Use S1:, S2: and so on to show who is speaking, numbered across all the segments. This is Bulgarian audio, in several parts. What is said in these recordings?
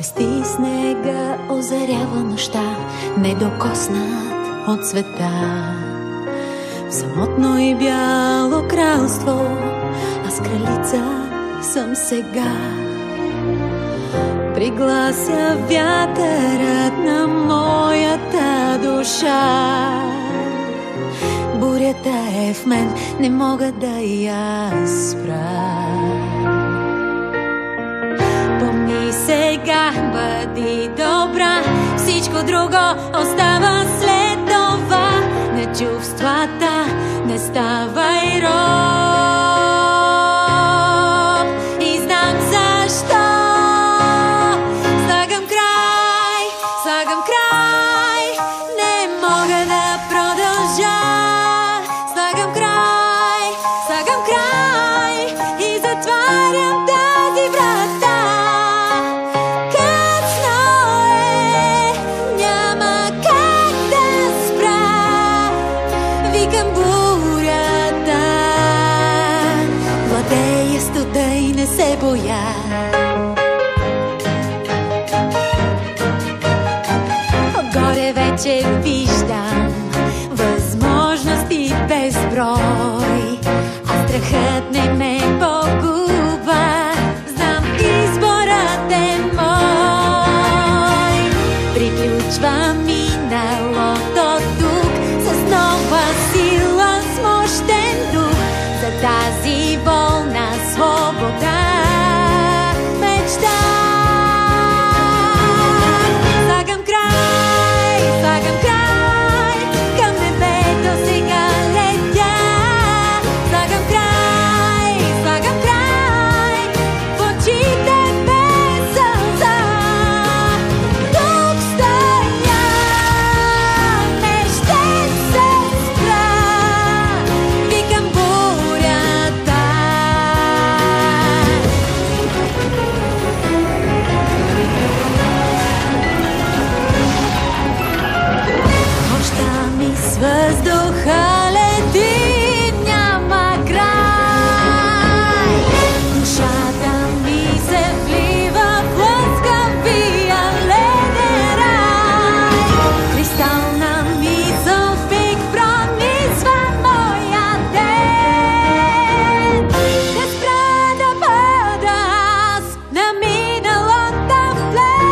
S1: Звезди снега озарява нощта, недокоснат от света. В самотно и бяло кралство аз кралица съм сега. Приглася вятърът на моята душа. Бурята е в мен, не мога да я спра. Помни сега, бъди добра, всичко друго остава след това. На чувствата не ставай роб. И знам защо. Слагам край, не мога да продължа. Слагам край и затварям тази врата. Късно е, няма как да спра. Викам бурята, владея студа и не се боя. Отгоре вече виждам възможности безброй, а страхът не ме погуба. Знам, изборът е мой. Приключва миналото тук с нова сила, с мощен дух за тази волна свобода. Мечта. Слагам край, към небето сега летя. Слагам край, в очите без сълза. Тук стоя, не ще се спра. Викам бурята. Нощта ми с въздуха лети, няма край. Душата ми се влива в лъскавия леден рай. Кристална мисъл в миг пронизва моя ден. Не спра да бъда аз на миналото в плен.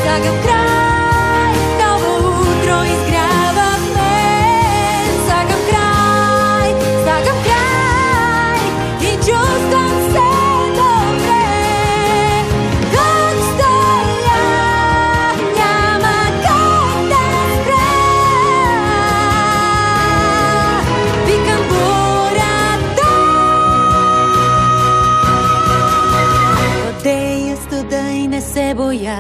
S1: Слагам край, ново утро изгрява в мен. Слагам край и чувствам се добре. Тук стоя, няма как да спра. Викам бурята. Владея студа и не се боя.